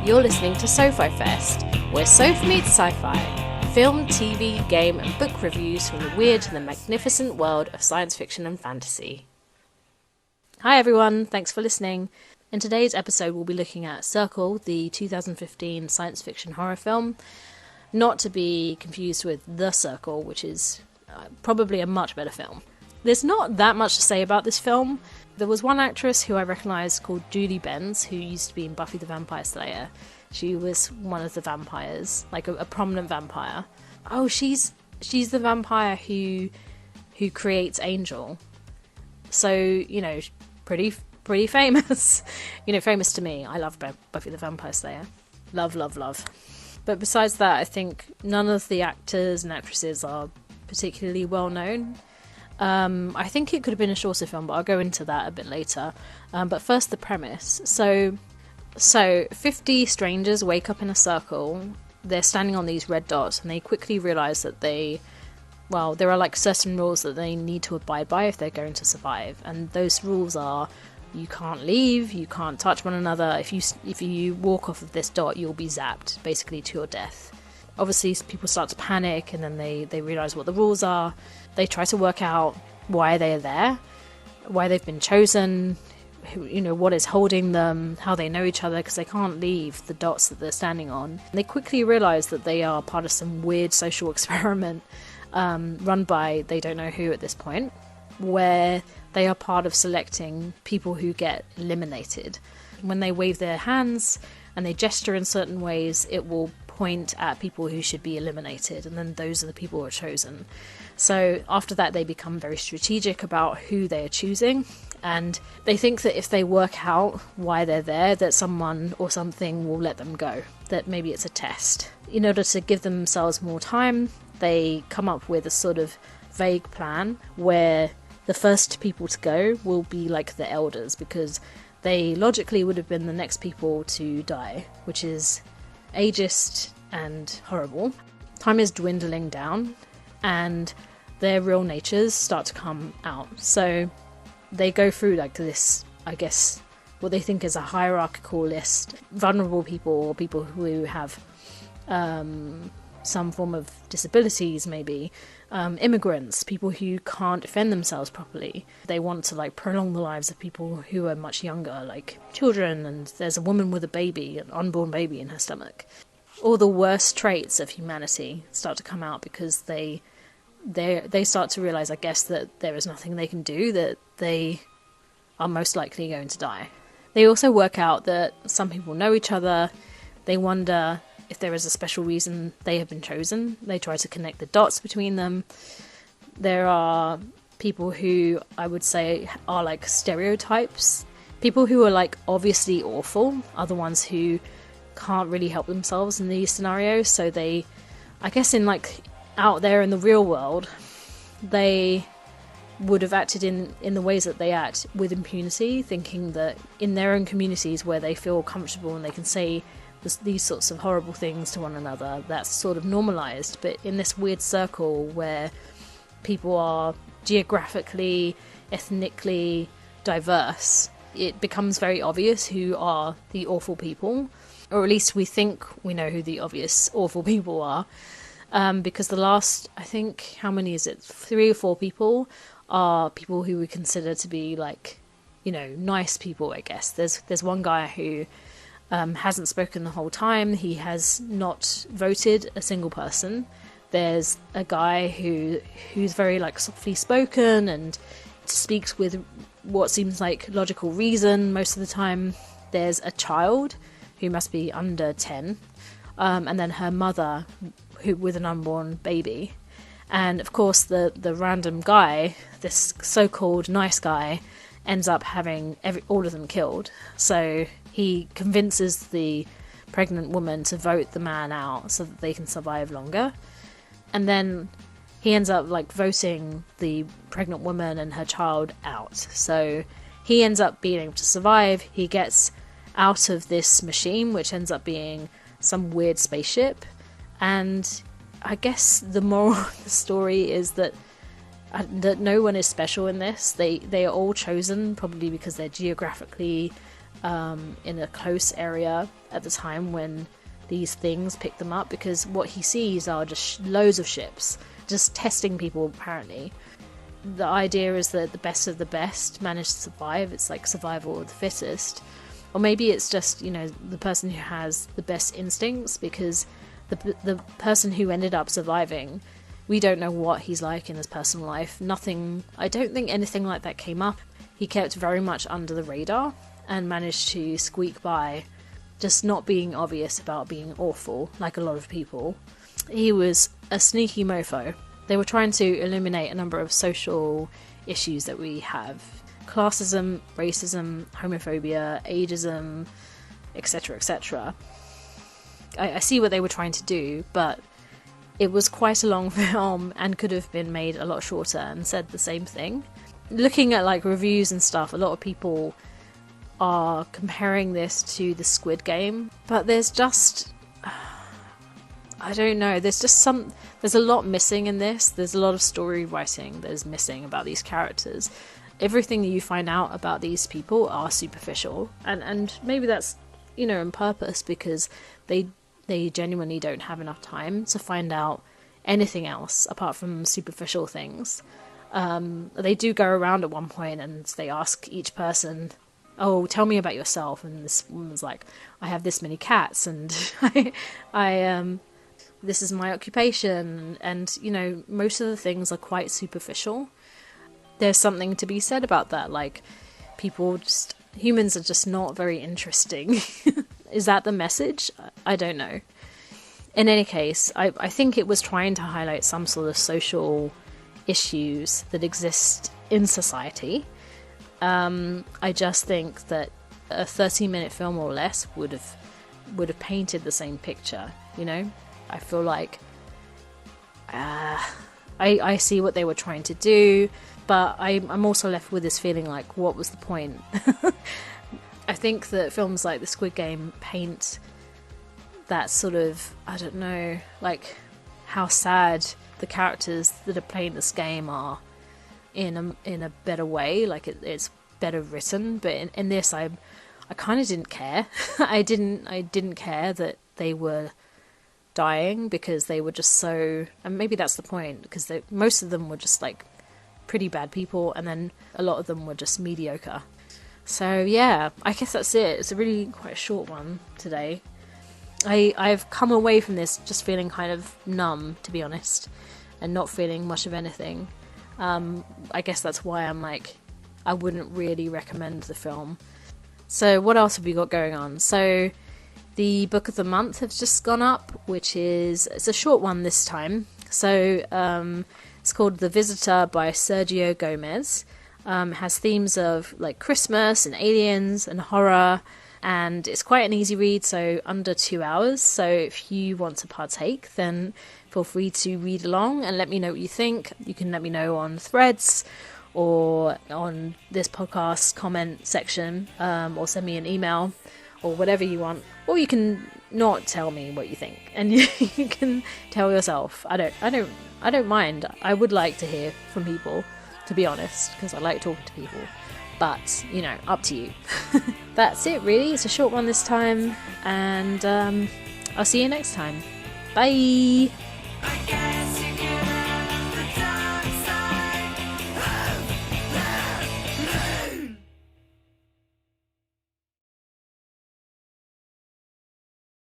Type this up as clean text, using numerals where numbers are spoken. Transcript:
You're listening to Sci-Fi Fest, where Soph meets sci-fi, film, TV, game and book reviews from the weird and the magnificent world of science fiction and fantasy. Hi everyone, thanks for listening. In today's episode we'll be looking at Circle, the 2015 science fiction horror film, not to be confused with The Circle, which is probably a much better film. There's not that much to say about this film. There was one actress who I recognised called Judy Benz, who used to be in Buffy the Vampire Slayer. She was one of the vampires, like a prominent vampire. Oh, she's the vampire who creates Angel. So, you know, pretty famous. You know, famous to me. I love Buffy the Vampire Slayer. Love. But besides that, I think none of the actors and actresses are particularly well known. I think it could have been a shorter film, but I'll go into that a bit later. But first, the premise. So 50 strangers wake up in a circle. They're standing on these red dots, and they quickly realise that there are like certain rules that they need to abide by if they're going to survive. And those rules are: you can't leave, you can't touch one another. If you walk off of this dot, you'll be zapped, basically to your death. Obviously, people start to panic, and then they realise what the rules are. They try to work out why they're there, why they've been chosen, what is holding them, how they know each other, because they can't leave the dots that they're standing on. And they quickly realise that they are part of some weird social experiment run by they don't know who at this point, where they are part of selecting people who get eliminated. When they wave their hands and they gesture in certain ways, it will point at people who should be eliminated, and then those are the people who are chosen. So after that, they become very strategic about who they are choosing, and they think that if they work out why they're there, that someone or something will let them go, that maybe it's a test. In order to give themselves more time, they come up with a sort of vague plan where the first people to go will be like the elders, because they logically would have been the next people to die, which is ageist and horrible. Time is dwindling down, and their real natures start to come out. So they go through like this, I guess, what they think is a hierarchical list. Vulnerable people, or people who have some form of disabilities, maybe immigrants, people who can't defend themselves properly. They want to like prolong the lives of people who are much younger, like children, and there's a woman with a baby, an unborn baby in her stomach. All the worst traits of humanity start to come out, because they start to realise, I guess, that there is nothing they can do, that they are most likely going to die. They also work out that some people know each other. They wonder if there is a special reason they have been chosen. They try to connect the dots between them. There are people who I would say are like stereotypes. People who are like obviously awful are the ones who can't really help themselves in these scenarios. So they, I guess, in like out there in the real world, they would have acted in the ways that they act with impunity, thinking that in their own communities where they feel comfortable and they can say these sorts of horrible things to one another, that's sort of normalised. But in this weird circle where people are geographically, ethnically diverse, it becomes very obvious who are the awful people, or at least we think we know who the obvious awful people are, because the last, I think, how many is it, 3 or 4 people are people who we consider to be like, nice people, I guess. There's one guy who hasn't spoken the whole time. He has not voted a single person. There's a guy who's very like softly spoken and speaks with what seems like logical reason most of the time. There's a child who must be under 10, and then her mother who with an unborn baby. And of course the random guy, this so-called nice guy, ends up having all of them killed. So he convinces the pregnant woman to vote the man out so that they can survive longer. And then he ends up like voting the pregnant woman and her child out. So he ends up being able to survive. He gets out of this machine, which ends up being some weird spaceship. And I guess the moral of the story is that no one is special in this. They are all chosen probably because they're geographically in a close area at the time when these things pick them up, because what he sees are just loads of ships just testing people apparently. The idea is that the best of the best manage to survive. It's like survival of the fittest. Or maybe it's just, the person who has the best instincts, because the person who ended up surviving, we don't know what he's like in his personal life. I don't think anything like that came up. He kept very much under the radar and managed to squeak by, just not being obvious about being awful, like a lot of people. He was a sneaky mofo. They were trying to eliminate a number of social issues that we have. Classism, racism, homophobia, ageism, etc, etc. I see what they were trying to do, but it was quite a long film and could have been made a lot shorter and said the same thing. Looking at like reviews and stuff, a lot of people are comparing this to the Squid Game, but there's just, I don't know, there's a lot missing in this. There's a lot of story writing that is missing about these characters. Everything that you find out about these people are superficial, and maybe that's, on purpose, because they genuinely don't have enough time to find out anything else apart from superficial things. They do go around at one point and they ask each person, "Oh, tell me about yourself," and this woman's like, "I have this many cats, and I this is my occupation," and most of the things are quite superficial. There's something to be said about that, like humans are just not very interesting. Is that the message? I don't know. In any case, I think it was trying to highlight some sort of social issues that exist in society. I just think that a 30-minute film or less would have painted the same picture. I feel like I see what they were trying to do, but I'm also left with this feeling like, what was the point? I think that films like The Squid Game paint that sort of, I don't know, like how sad the characters that are playing this game are in a better way. Like it's better written, but in this I kind of didn't care. I didn't care that they were dying, because they were just so, and maybe that's the point, because most of them were just like pretty bad people, and then a lot of them were just mediocre. So yeah, I guess that's it. It's a really quite short one today. I've come away from this just feeling kind of numb, to be honest, and not feeling much of anything. I guess that's why I'm like, I wouldn't really recommend the film. So what else have we got going on? So the book of the month has just gone up, it's a short one this time. So it's called The Visitor by Sergio Gomez. Has themes of like Christmas and aliens and horror, and it's quite an easy read, so under 2 hours. So if you want to partake, then feel free to read along and let me know what you think. You can let me know on Threads or on this podcast comment section, or send me an email or whatever you want, or you can not tell me what you think and you can tell yourself. I don't mind. I would like to hear from people, to be honest, because I like talking to people, but up to you. That's it really. It's a short one this time, and I'll see you next time. Bye.